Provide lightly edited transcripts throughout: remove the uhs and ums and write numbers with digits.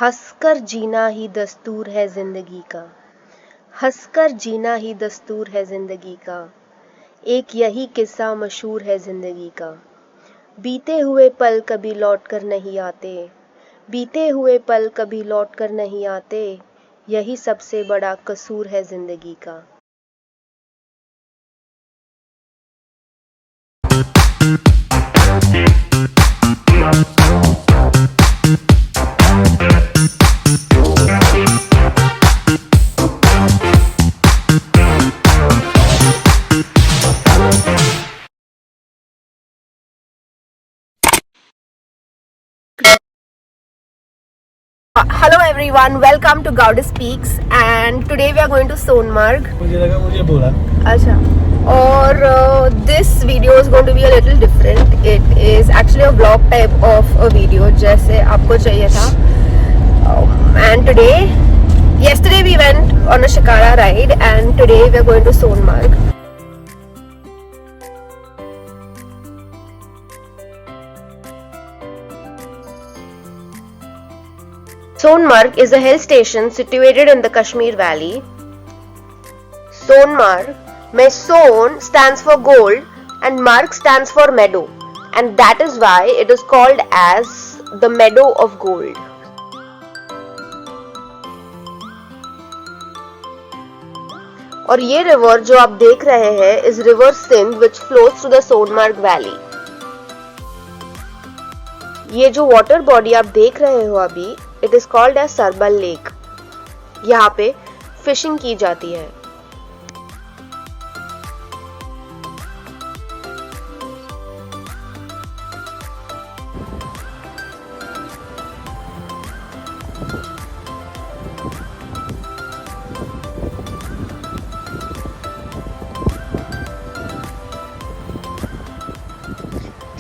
हंसकर जीना ही दस्तूर है जिंदगी का, हंसकर जीना ही दस्तूर है जिंदगी का। एक यही किस्सा मशहूर है जिंदगी का। बीते हुए पल कभी लौट कर नहीं आते, बीते हुए पल कभी लौट कर नहीं आते। यही सबसे बड़ा कसूर है जिंदगी का। Hello everyone, welcome to Gauda Speaks and today we are going to Sonmarg. मुझे लगा मुझे बोला अच्छा, और this video is going to be a little different. It is actually a vlog type of a video जैसे आपको चाहिए था. And yesterday we went on a shikara ride and today we are going to Sonmarg. Sonmarg is a hill station situated in the Kashmir Valley. Sonmarg, mein Son stands for gold and Marg stands for meadow, and that is why it is called as the meadow of gold. और ये river जो आप देख रहे हैं is river Sindh which flows through the Sonmarg valley. ये जो water body आप देख रहे हो अभी, it is called as Sarbal lake. यहाँ पे फिशिंग की जाती है.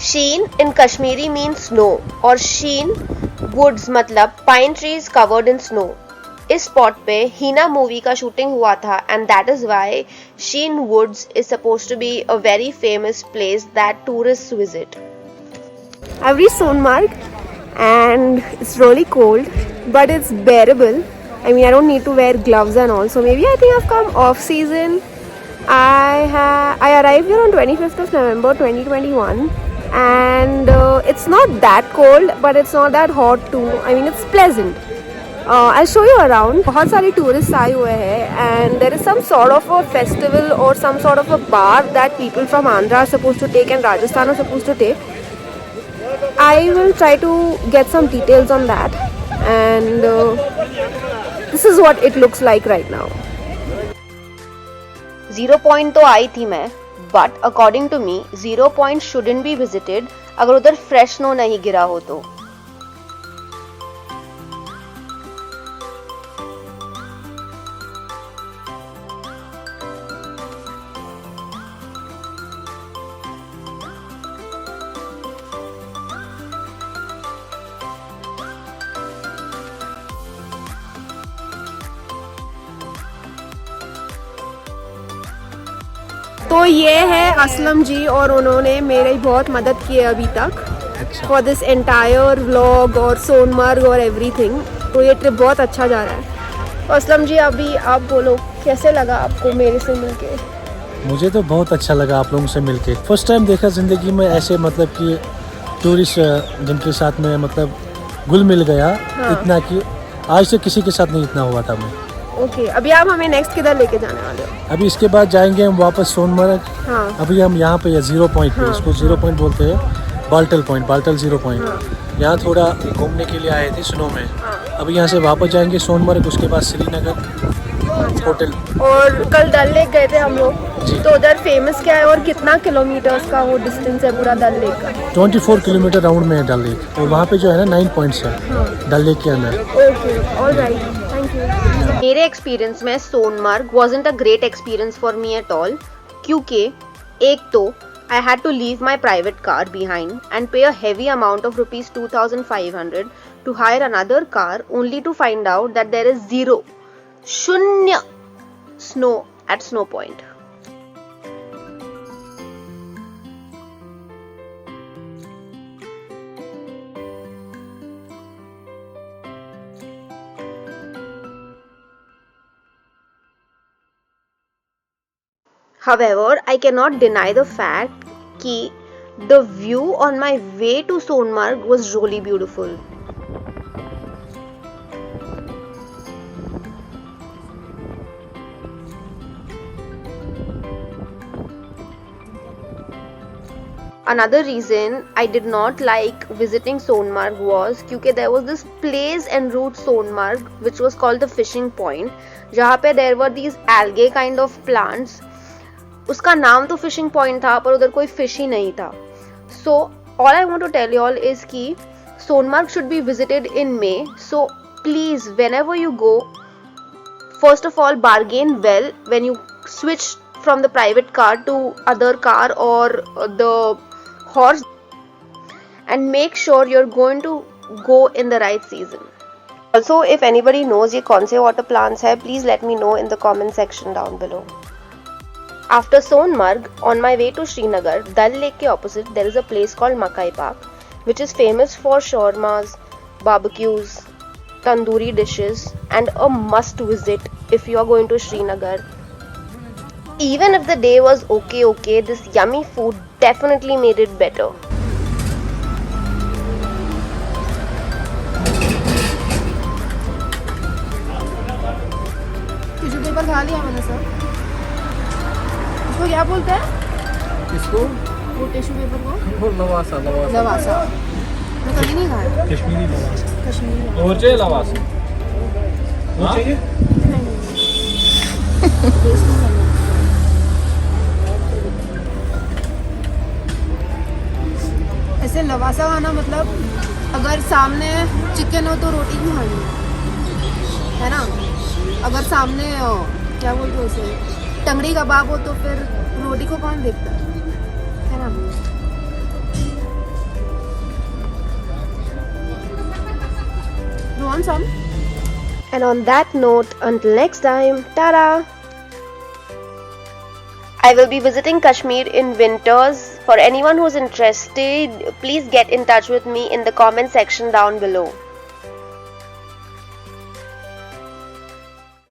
Sheen in Kashmiri mean snow और शीन वुड्स मतलब pine trees covered in snow. इस स्पॉट पे हीना मूवी का शूटिंग हुआ था and that is why Sheen woods is supposed to be a very famous place that tourists visit. I've reached Sonmarg and it's really cold but it's bearable. I mean I don't need to wear gloves and all, so maybe I think I've come off season. I arrived here on 25th of November 2021 and it's not that cold but it's not that hot too. I mean it's pleasant. I'll show you around. बहुत सारे tourists आए हुए हैं and there is some sort of a festival or some sort of a bar that people from Andhra are supposed to take and Rajasthan are supposed to take. I will try to get some details on that and this is what it looks like right now. 0 point तो आई थी मैं, but according to me 0 point shouldn't be visited अगर उधर fresh snow नहीं गिरा हो तो. तो ये है असलम जी और उन्होंने मेरी बहुत मदद की है अभी तक फॉर दिस एंटायर व्लॉग और सोनमार्ग और एवरीथिंग. तो ये ट्रिप बहुत अच्छा जा रहा है. तो असलम जी अभी आप बोलो कैसे लगा आपको मेरे से मिलके. मुझे तो बहुत अच्छा लगा आप लोगों से मिलके. फर्स्ट टाइम देखा ज़िंदगी में ऐसे मतलब कि टूरिस्ट जिनके साथ में मतलब घुल मिल गया. हाँ. इतना कि आज तो किसी के साथ नहीं इतना हुआ था मैं. ओके, अभी आप हमें नेक्स्ट किधर लेके जाने वाले हो. अभी इसके बाद जाएंगे हम वापस सोनमर्ग. हाँ. अभी हम यहाँ पे 0 पॉइंट पे, हाँ. इसको 0 पॉइंट बोलते हैं. Baltal point, Baltal 0 point. हाँ. यहाँ थोड़ा घूमने के लिए आए थे स्नो में. हाँ. अभी यहाँ से वापस जाएंगे सोनमर्ग, उसके बाद श्रीनगर होटल. और कल डल लेक गए थे हम लोग. जी. तो उधर फेमस क्या है और कितना किलोमीटर्स का वो डिस्टेंस है पूरा डल लेक का. 24 किलोमीटर राउंड में है डल लेक. और वहाँ पे जो है ना 9 पॉइंट्स है. हाँ. डल लेक के अंदर. Okay, alright, thank you. मेरे एक्सपीरियंस में Sonamarg wasn't a great experience for me at all क्योंकि एक तो I had to leave my private car behind and pay a heavy amount of rupees 2,500 to hire another car only to find out that there is शून्य snow at Snow Point. However, I cannot deny the fact कि the view on my way to Sonmarg was really beautiful. Another reason I did not like visiting Sonmarg was क्योंकि there was this place en route Sonmarg which was called the fishing point, जहाँ पे there were these algae kind of plants. उसका नाम तो fishing point था पर उधर कोई fish ही नहीं था. So all I want to tell you all is कि Sonmarg should be visited in May. So please, whenever you go, first of all bargain well when you switch from the private car to other car or the horse, and make sure you're going to go in the right season. Also, if anybody knows ये कौन से water plants है, please let me know in the comment section down below. After Sonmarg, on my way to Srinagar, Dal Lake के opposite, there is a place called Makai Park, which is famous for shawarmas, barbecues, tandoori dishes, and a must visit if you are going to Srinagar. Even if the day was okay, this yummy food definitely made it better. Tissue paper खा लिया मैंने sir. इसको क्या बोलते हैं? इसको वो tissue paper को वो लवासा लवासा लवासा. मैं कभी नहीं खाया. कश्मीरी लवासा. कश्मीरी और चाहिए लवासा वो चाहिए? टेस्ट नहीं करना. ऐसे लवासा खाना मतलब अगर सामने चिकन हो तो रोटी क्यों खानी है ना. अगर सामने क्या बोलते हैं उसे टंगड़ी कबाब हो तो फिर रोटी को कौन देखता है ना. You want some? And on that note, until next time, ta-da! I will be visiting Kashmir in winters. For anyone who's interested, please get in touch with me in the comment section down below.